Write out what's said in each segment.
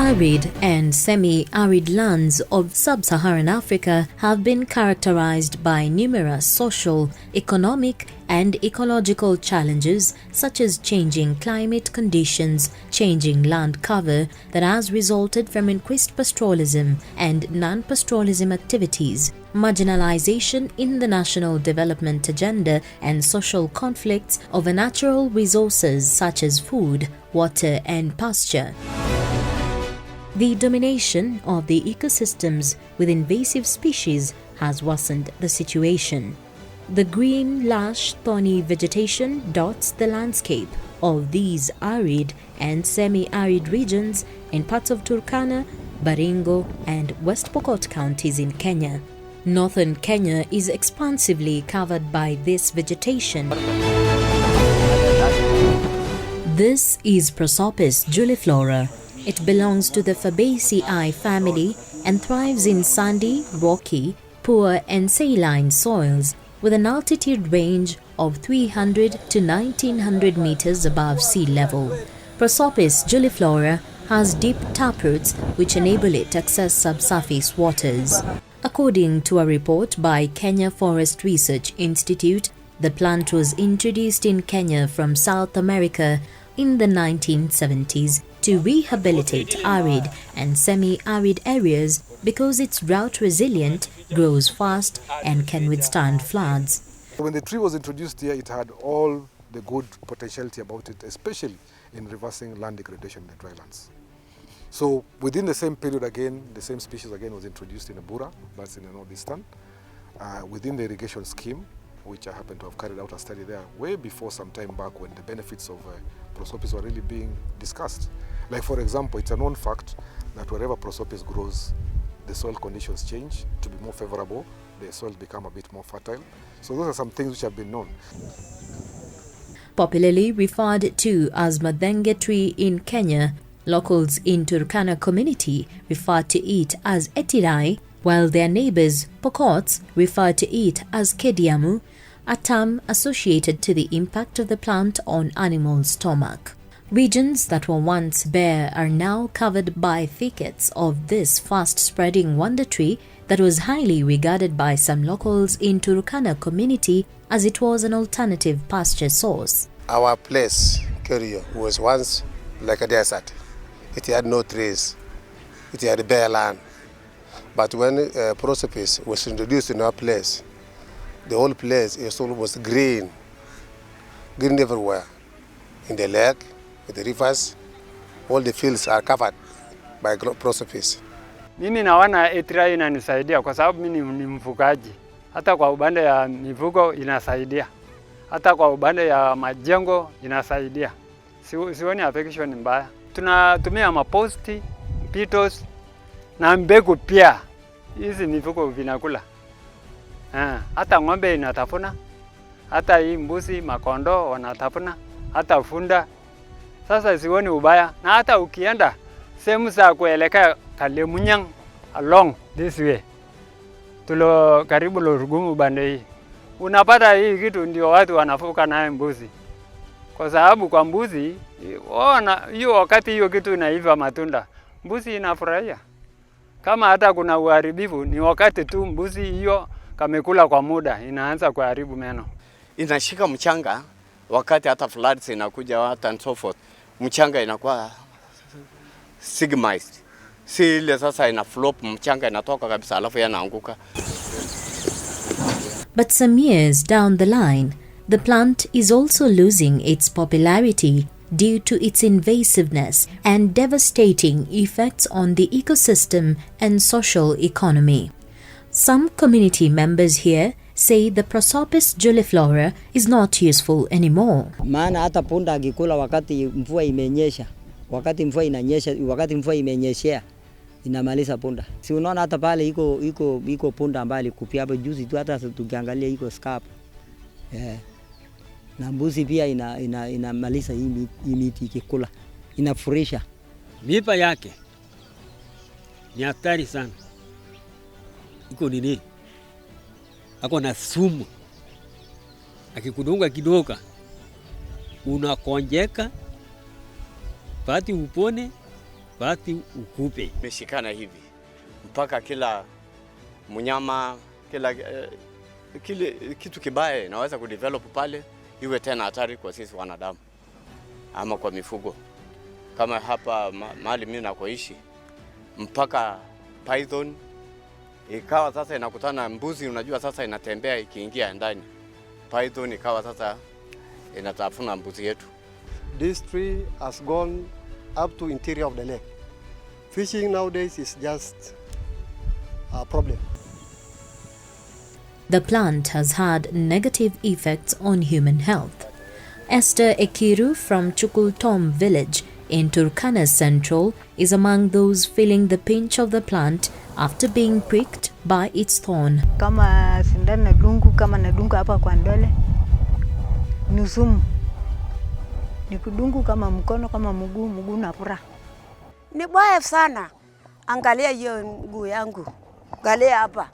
Arid and semi-arid lands of sub-Saharan Africa have been characterized by numerous social, economic and ecological challenges such as changing climate conditions, changing land cover that has resulted from increased pastoralism and non-pastoralism activities, marginalization in the national development agenda and social conflicts over natural resources such as food, water and pasture. The domination of the ecosystems with invasive species has worsened the situation. The green, lush, thorny vegetation dots the landscape of these arid and semi-arid regions in parts of Turkana, Baringo and West Pokot counties in Kenya. Northern Kenya is expansively covered by this vegetation. This is Prosopis Juliflora. It belongs to the Fabaceae family and thrives in sandy, rocky, poor and saline soils with an altitude range of 300 to 1900 meters above sea level. Prosopis Juliflora has deep taproots which enable it to access subsurface waters. According to a report by Kenya Forest Research Institute, the plant was introduced in Kenya from South America in the 1970s to rehabilitate arid and semi-arid areas because it's drought resilient, grows fast and can withstand floods. When the tree was introduced here, it had all the good potentiality about it, especially in reversing land degradation in the drylands. So within the same period again, the same species again was introduced in Ebura, that's in the northeastern, within the irrigation scheme, which I happen to have carried out a study there way before some time back when the benefits of Prosopis were really being discussed. Like for example, it's a known fact that wherever Prosopis grows, the soil conditions change to be more favorable, the soil become a bit more fertile. So those are some things which have been known. Popularly referred to as Madenge tree in Kenya, locals in Turkana community refer to it as Etirai, while their neighbors, Pokots, refer to it as Kediamu, a term associated to the impact of the plant on animal stomach. Regions that were once bare are now covered by thickets of this fast-spreading wonder tree that was highly regarded by some locals in Turkana community as it was an alternative pasture source. Our place, Kerio, was once like a desert. It had no trees. It had bare land. But when Prosopis was introduced in our place, the whole place is almost green. Green everywhere. In the lake, in the rivers, all the fields are covered by Prosopis. Mimi naona Etirai inanisaidia kwa sababu mimi ni mfugaji. Hata kwa upande ya mifugo inasaidia. Hata kwa upande ya majengo inasaidia. Sioni affection mbaya. Tunatumia maposti, pitos na mbegu pia. Hizi mifugo vinakula. Hata ng'ombe inatafuna. Hata hii mbuzi, makondo wanatafuna. Hata funda. Sasa sioni ubaya. Na hata ukienda sehemu za kuelekea Kalemunyang along this way. Tulo karibu Lorugumu bande hii. Unapata hii kitu ndio watu wanafuka naye mbuzi. Kwa sababu kwa mbuzi, hiyo wakati hiyo kitu inaiva matunda, mbuzi inafurahia. Kama hata kuna uharibifu, ni wakati tu mbuzi hiyo kamekula kwa muda, inaanza kuharibu meno. Inashika mchanga, wakati hata floods inakuja hata and so forth, mchanga inakuwa sigmized. Si ile sasa ina flop, mchanga inatoka kabisa alafu yanaanguka. But some years down the line, the plant is also losing its popularity due to its invasiveness and devastating effects on the ecosystem and social economy. Some community members here say the Prosopis Juliflora is not useful anymore. Maana hata punda akikula wakati mvua imenyesha, wakati mvua imenyeshea inamaliza punda. Si unaona hata pale iko punda ambaye kupia hapo juzi tu, hata tukiangalia iko scalp. Na mbuzi pia inamaliza hii miti ikikula. Inafurisha. Mipa yake ni hatari sana. Iko nini? Ako na sumu. Akikudunga kidogo unakonjeka, pati upone bati ukupe. Meshikana hivi mpaka kila mnyama, kile kitu kibaya inaweza kudevelop pale iwe tena hatari kwa sisi wanadamu ama kwa mifugo. Kama hapa mahali mimi nakoishi, mpaka python ikawa sasa inakutana mbuzi, unajua sasa inatembea ikiingia ndani. Python ikawa sasa inatafuna mbuzi yetu. This tree has gone up to interior of the lake. Fishing nowadays is just a problem. The plant has had negative effects on human health. Esther Ekiru from Chukultom village in Turkana Central is among those feeling the pinch of the plant after being pricked by its thorn. Kama sindano nadungu, kama nadungu hapa kwa ndole, nusumu. Nikudungu kama mkono, kama mguu napura. Ni baya sana. Angalia hiyo mguu yangu. Angalia hapa.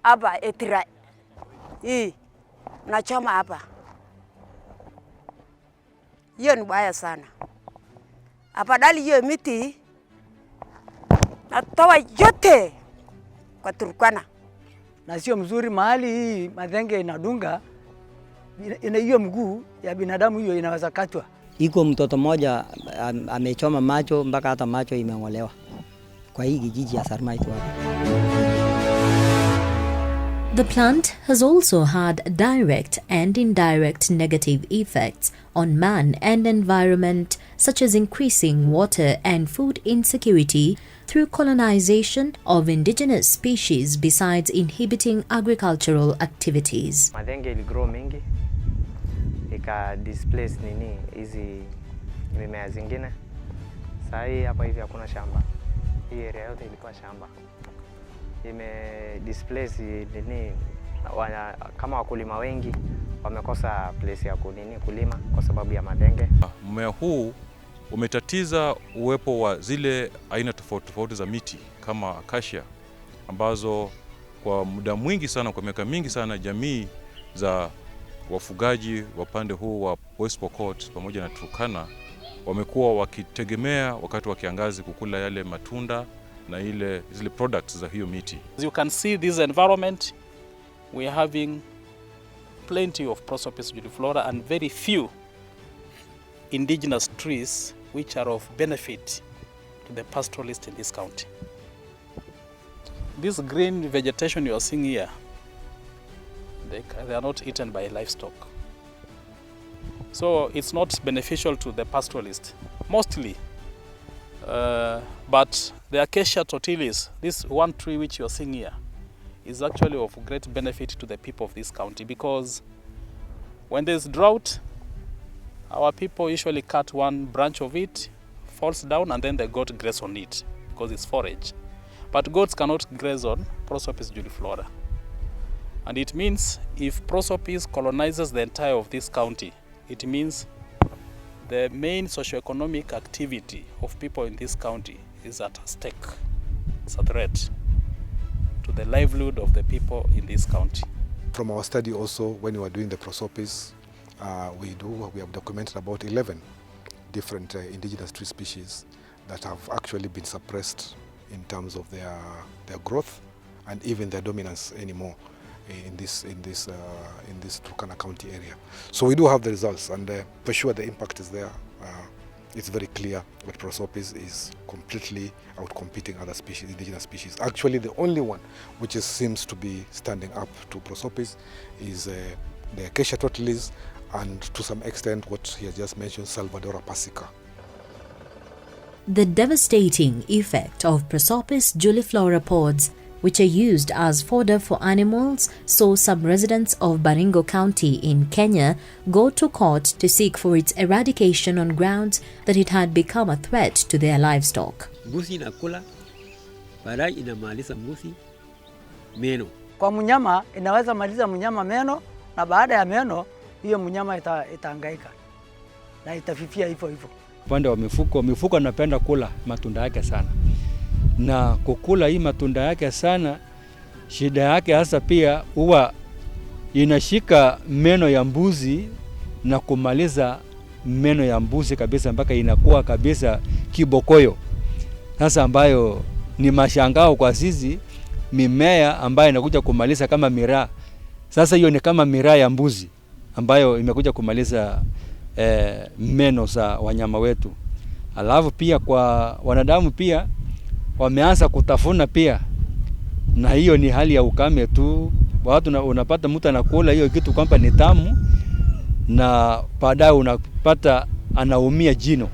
Hapa etira. Hii nachoma hapa. Hiyo ni baya sana. Afadhali hiyo miti natoa yote kwa Turkana. Na sio mzuri mahali hii madhenge inadunga, ina hiyo mguu ya binadamu hiyo inaweza katwa. Iko mtoto mmoja amechoma macho mpaka hata macho imeng'olewa kwa hii kijiji ya Sarmait hapa. The plant has also had direct and indirect negative effects on man and environment, such as increasing water and food insecurity through colonization of indigenous species, besides inhibiting agricultural activities. Madhenge iligrow mingi, ika displace hizi mimea zingine. Sasa hii hapa hivi hakuna shamba. Hii area yote ilikuwa shamba. Displace kama wakulima wengi wamekosa place ya kulima kwa sababu ya madhenge. Mmea huu umetatiza uwepo wa zile aina tofauti za miti kama acacia, ambazo kwa muda mwingi sana, kwa miaka mingi sana, jamii za wafugaji wa pande huu wa West Pokot pamoja na Turkana wamekuwa wakitegemea wakati wa kiangazi kukula yale matunda na zile products za hiyo miti. As you can see, this environment, we are having plenty of Prosopis Juliflora and very few indigenous trees which are of benefit to the pastoralist in this county. This green vegetation you are seeing here, they are not eaten by livestock. So it's not beneficial to the pastoralist, mostly. But the Acacia totilis, this one tree which you are seeing here, is actually of great benefit to the people of this county, because when there's drought, our people usually cut one branch of it, falls down, and then the goat graze on it because it's forage. But goats cannot graze on Prosopis Juliflora. And it means if Prosopis colonizes the entire of this county, it means the main socio-economic activity of people in this county is at stake. It's a threat to the livelihood of the people in this county. From our study also, when we were doing the Prosopis, we have documented about 11 different indigenous tree species that have actually been suppressed in terms of their growth and even their dominance anymore in this Turkana County area. So we do have the results, and for sure the impact is there. It's very clear that Prosopis is completely outcompeting other species, indigenous species. Actually, the only one which seems to be standing up to Prosopis is the Acacia totilis, and to some extent what he has just mentioned, Salvadora persica. The devastating effect of Prosopis Juliflora pods, which are used as fodder for animals, saw some residents of Baringo County in Kenya go to court to seek for its eradication on grounds that it had become a threat to their livestock. Mbuzi inakula, baadaye inamaliza mbuzi meno. Kwa mnyama inaweza maliza mnyama meno, na baada ya meno hiyo mnyama itahangaika na itafifia hivyo hivyo. Upande wa mifugo napenda kula matunda yake sana. Na kukula hii matunda yake sana, shida yake hasa pia huwa inashika meno ya mbuzi na kumaliza meno ya mbuzi kabisa mpaka inakuwa kabisa kibokoyo. Sasa ambayo ni mashangao kwa sisi, mimea ambayo inakuja kumaliza kama miraa. Sasa hiyo ni kama miraa ya mbuzi ambayo imekuja kumaliza meno za wanyama wetu. Alafu pia kwa wanadamu pia wameanza kutafuna pia, na hiyo ni hali ya ukame tu. Watu unapata mtu anakula hiyo kitu kwamba ni tamu, na baadaye unapata anaumia jino.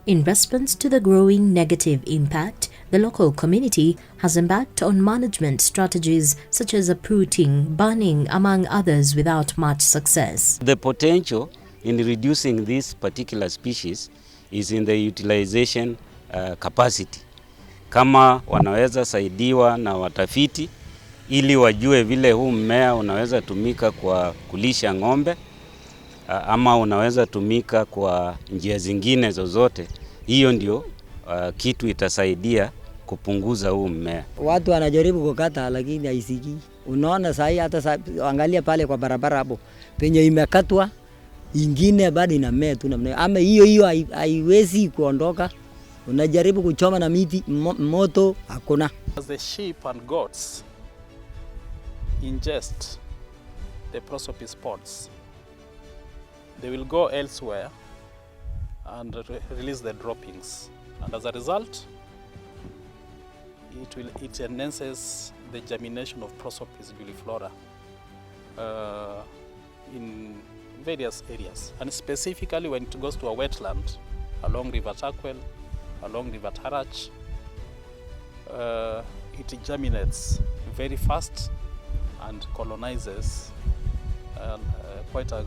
In response to the growing negative impact, the local community has embarked on management strategies such as uprooting, burning, among others, without much success. The potential in reducing this particular species is in the utilization capacity. Kama wanaweza saidiwa na watafiti ili wajue vile huu mmea unaweza tumika kwa kulisha ng'ombe ama unaweza tumika kwa njia zingine zozote, hiyo ndio kitu itasaidia kupunguza huu mmea. Watu wanajaribu kukata lakini haisikii. Unaona sahi hata angalia pale kwa barabara hapo penye imekatwa, ingine bado inamea tu namna. Ama hiyo haiwezi kuondoka. Unajaribu kuchoma na miti moto hakuna. As the sheep and goats ingest the prosopis pods, they will go elsewhere and release the droppings, and as a result it enhances the germination of Prosopis Juliflora in various areas, and specifically when it goes to a wetland along River Takwel, along River Tarach, it germinates very fast and colonizes quite a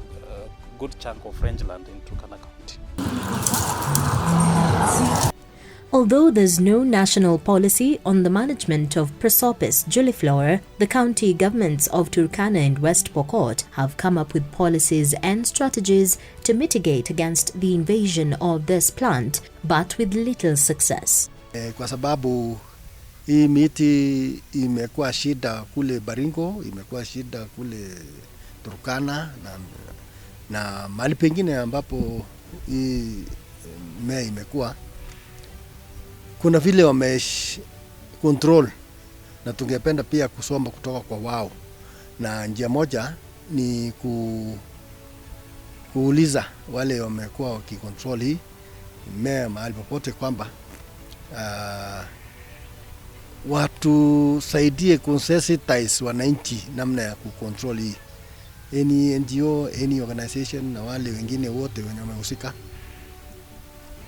good chunk of rangeland in Turkana County. Although there's no national policy on the management of Prosopis Juliflora, the county governments of Turkana and West Pokot have come up with policies and strategies to mitigate against the invasion of this plant, but with little success. Kwa sababu hii miti imekuwa shida kule Baringo, imekuwa shida kule Turkana na mahali pengine ambapo hii mmea imekuwa, kuna vile wamesh control, na tungependa pia kusoma kutoka kwa wao, na njia moja ni kuuliza wale wamekuwa wakicontrol hii mmea mahali popote kwamba watu saidie consensitize wananchi namna ya kucontrol hii. Any NGO, any organization na wale wengine wote wenye wamehusika,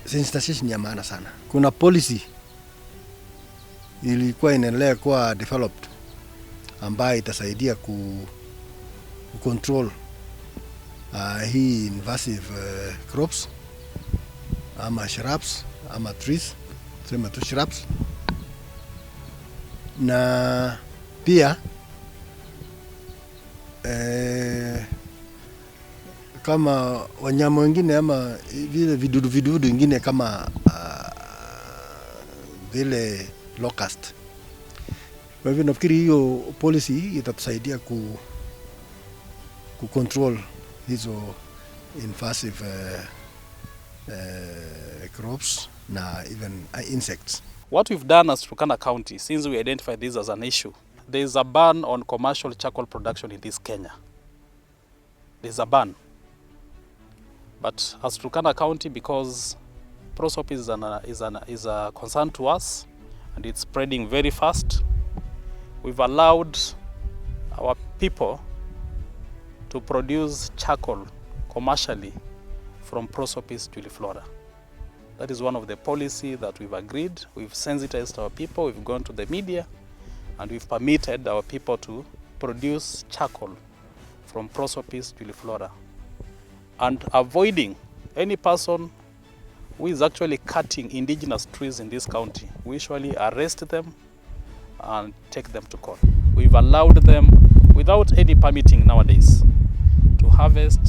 sensitization ya maana sana. Kuna policy ilikuwa inaendelea kuwa developed ambayo itasaidia control hii invasive crops ama shrubs ama trees, sema tu shrubs, na pia kama wanyama wengine ama vile vidudu wengine kama vile locust. Kwa hivyo nafikiri hiyo policy itatusaidia control hizo invasive crops na even insects. What we've done as Turkana County, since we identified this as an issue, there is a ban on commercial charcoal production in this Kenya. There's a ban. But as Turkana County, because Prosopis is a concern to us and it's spreading very fast, we've allowed our people to produce charcoal commercially from Prosopis Juliflora. That is one of the policy that we've agreed. We've sensitized our people, we've gone to the media, and we've permitted our people to produce charcoal from Prosopis Juliflora, and avoiding any person who is actually cutting indigenous trees in this county. We usually arrest them and take them to court. We've allowed them, without any permitting nowadays, to harvest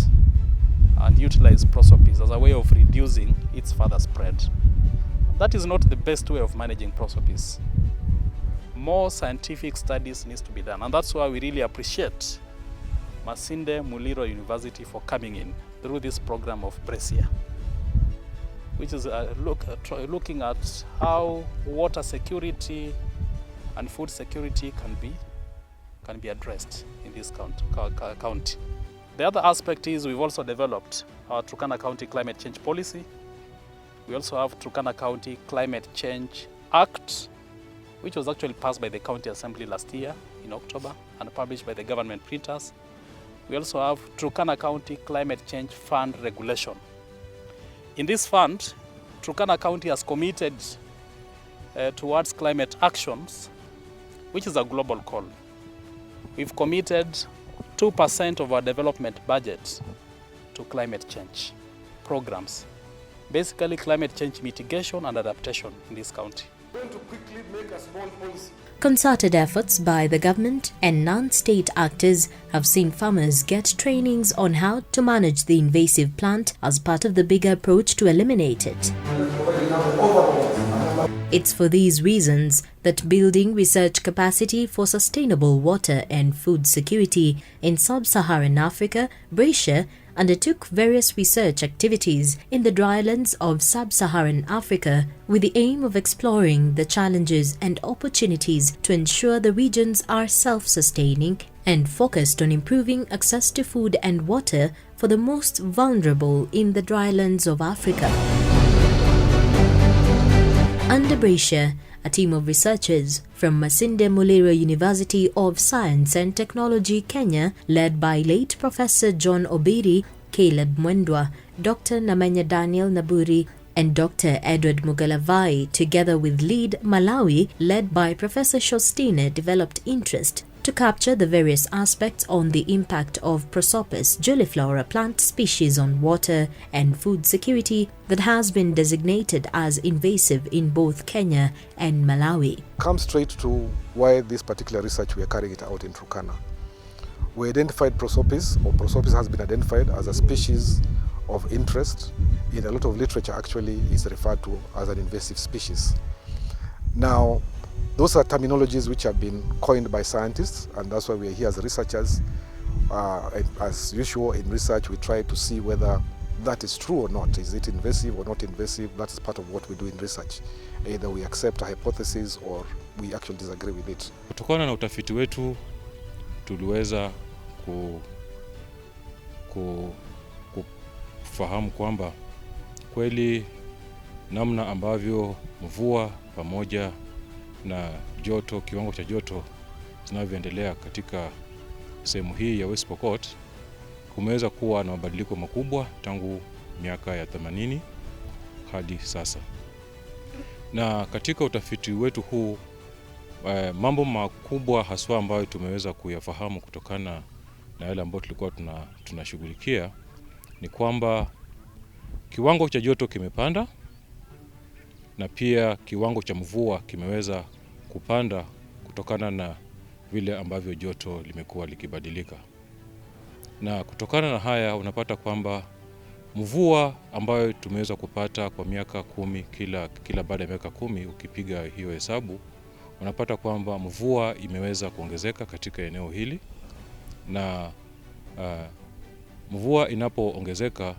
and utilize Prosopis as a way of reducing its further spread. That is not the best way of managing Prosopis. More scientific studies needs to be done, and that's why we really appreciate Masinde Muliro University for coming in through this program of Brescia. which is looking at how water security and food security can be addressed in this county. The other aspect is we've also developed our Turkana County Climate Change Policy. We also have Turkana County Climate Change Act, which was actually passed by the County Assembly last year in October and published by the government printers. We also have Turkana County Climate Change Fund Regulation. In this fund, Turkana County has committed towards climate actions, which is a global call. We've committed 2% of our development budget to climate change programs, basically climate change mitigation and adaptation in this county. Going to quickly make a small policy. Concerted efforts by the government and non-state actors have seen farmers get trainings on how to manage the invasive plant as part of the bigger approach to eliminate it. It's for these reasons that building research capacity for sustainable water and food security in sub-Saharan Africa, Brescia undertook various research activities in the drylands of sub-Saharan Africa with the aim of exploring the challenges and opportunities to ensure the regions are self-sustaining and focused on improving access to food and water for the most vulnerable in the drylands of Africa. Under Brescia, a team of researchers from Masinde Muliro University of Science and Technology, Kenya, led by late Professor John Obiri, Caleb Mwendwa, Dr. Namenya Daniel Naburi, and Dr. Edward Mugalavai, together with lead Malawi, led by Professor Shostine, developed interest to capture the various aspects on the impact of Prosopis Juliflora plant species on water and food security that has been designated as invasive in both Kenya and Malawi. Come straight to why this particular research we are carrying it out in Turkana. We identified Prosopis, or Prosopis has been identified as a species of interest. In a lot of literature actually is referred to as an invasive species. Now, those are terminologies which have been coined by scientists, and that's why we are here as researchers. As usual in research, we try to see whether that is true or not. Is it invasive or not invasive? That is part of what we do in research. Either we accept a hypothesis or we actually disagree with it. Kutokana na utafiti wetu tuliweza kufahamu kwamba kweli namna ambavyo mvua pamoja na joto, kiwango cha joto zinavyoendelea katika sehemu hii ya West Pokot kumeweza kuwa na mabadiliko makubwa tangu miaka ya 80 hadi sasa. Na katika utafiti wetu huu mambo makubwa haswa ambayo tumeweza kuyafahamu kutokana na yale ambayo tulikuwa tunashughulikia ni kwamba kiwango cha joto kimepanda na pia kiwango cha mvua kimeweza kupanda kutokana na vile ambavyo joto limekuwa likibadilika. Na kutokana na haya unapata kwamba mvua ambayo tumeweza kupata kwa miaka 10 kila baada ya miaka 10 ukipiga hiyo hesabu unapata kwamba mvua imeweza kuongezeka katika eneo hili, na mvua inapoongezeka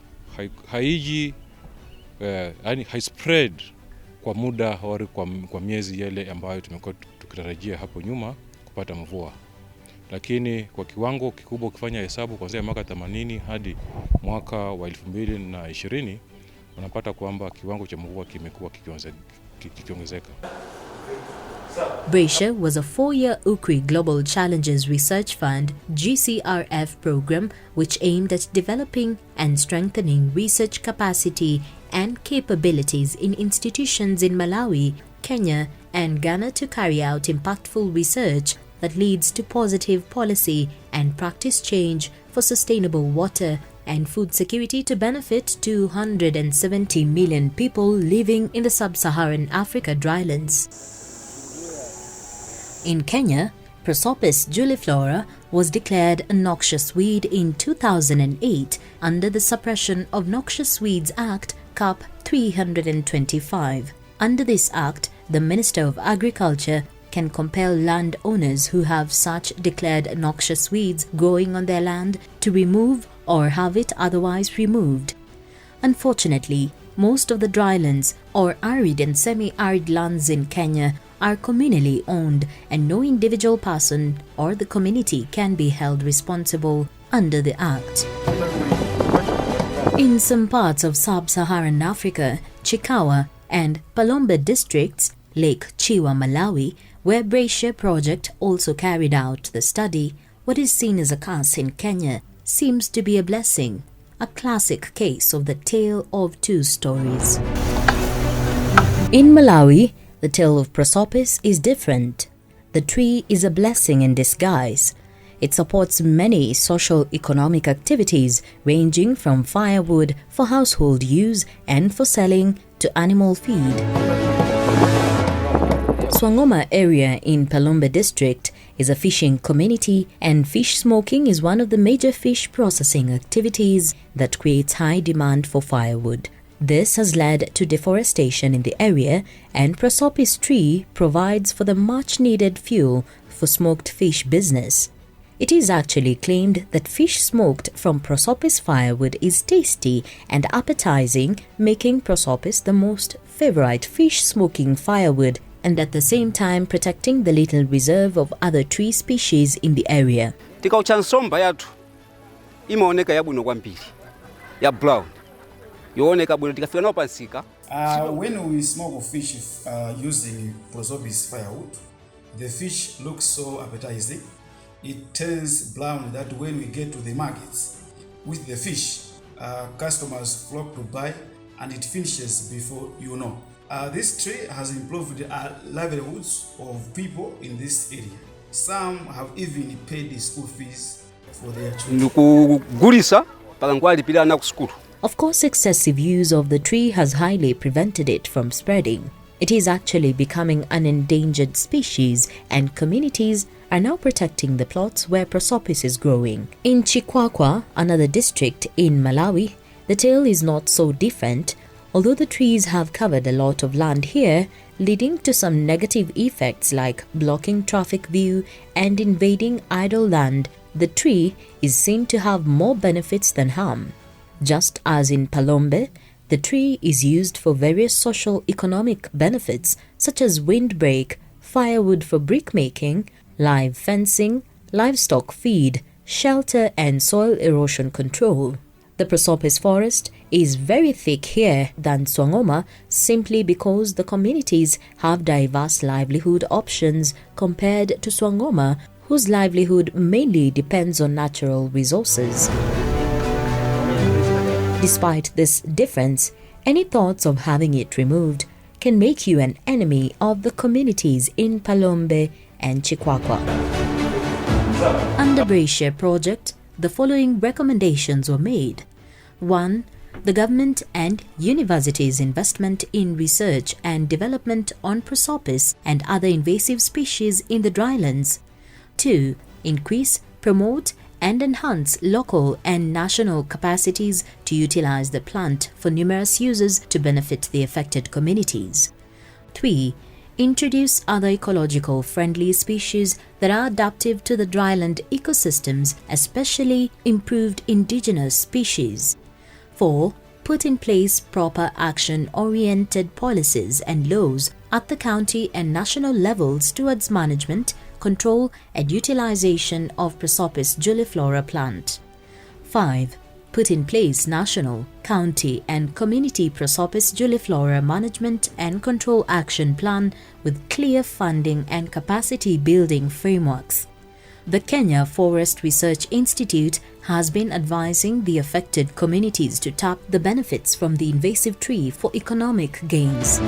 haiji yani haispread kwa muda au kwa miezi yale ambayo tumekuwa tukitarajia hapo nyuma kupata mvua. Lakini kwa kiwango kikubwa ukifanya hesabu kuanzia mwaka 80 hadi mwaka wa 2020 unapata kwamba kiwango cha mvua kimekuwa kikiongezeka. Brescia was a 4-year UCRI Global Challenges Research Fund GCRF program which aimed at developing and strengthening research capacity and capabilities in institutions in Malawi, Kenya, and Ghana to carry out impactful research that leads to positive policy and practice change for sustainable water and food security to benefit 270 million people living in the sub-Saharan Africa drylands. In Kenya, Prosopis Juliflora was declared a noxious weed in 2008 under the Suppression of Noxious Weeds Act, Cap 325. Under this act, the Minister of Agriculture can compel landowners who have such declared noxious weeds growing on their land to remove or have it otherwise removed. Unfortunately, Most of the drylands or arid and semi-arid lands in Kenya are communally owned, and no individual person or the community can be held responsible under the Act. In some parts of sub-Saharan Africa, Chikawa and Palombe districts, Lake Chiwa, Malawi, where Bracia Project also carried out the study, what is seen as a curse in Kenya seems to be a blessing, a classic case of the tale of two stories. In Malawi, the tale of Prosopis is different. The tree is a blessing in disguise. It supports many socio-economic activities ranging from firewood for household use and for selling to animal feed. Swangoma area in Palombe district is a fishing community, and fish smoking is one of the major fish processing activities that creates high demand for firewood. This has led to deforestation in the area, and Prosopis tree provides for the much needed fuel for smoked fish business. It is actually claimed that fish smoked from Prosopis firewood is tasty and appetizing, making Prosopis the most favorite fish smoking firewood, and at the same time protecting the little reserve of other tree species in the area. Tikauchansomba yatu imaoneka yabuno kwambiri ya brown yooneka bwino tikafika nawo pansika. When we smoke fish using Prosopis firewood, the fish looks so appetizing. It turns brown that when we get to the markets with the fish, customers flock to buy, and it finishes before you know. This tree has improved livelihoods of people in this area. Some have even paid the school fees for their children. Of course, excessive use of the tree has highly prevented it from spreading. It is actually becoming an endangered species, and communities are now protecting the plots where Prosopis is growing. In Chikwakwa, another district in Malawi, the tale is not so different, although the trees have covered a lot of land here, leading to some negative effects like blocking traffic view and invading idle land. The tree is seen to have more benefits than harm. Just as in Palombe, the tree is used for various socio-economic benefits such as windbreak, firewood for brick making, live fencing, livestock feed, shelter and soil erosion control. The Prosopis forest is very thick here than Swangoma simply because the communities have diverse livelihood options compared to Swangoma, whose livelihood mainly depends on natural resources. Despite this difference, any thoughts of having it removed can make you an enemy of the communities in Palombe and Chikwakwa. Under Bracia Project, the following recommendations were made. 1. The government and universities' investment in research and development on Prosopis and other invasive species in the drylands. 2. Increase, promote, and enhance local and national capacities to utilize the plant for numerous uses to benefit the affected communities. 3. Introduce other ecological friendly species that are adaptive to the dryland ecosystems, especially improved indigenous species. 4. Put in place proper action-oriented policies and laws at the county and national levels towards management, control and utilization of Prosopis Juliflora plant. 5. Put in place national, county and community Prosopis Juliflora management and control action plan with clear funding and capacity building frameworks. The Kenya Forest Research Institute has been advising the affected communities to tap the benefits from the invasive tree for economic gains.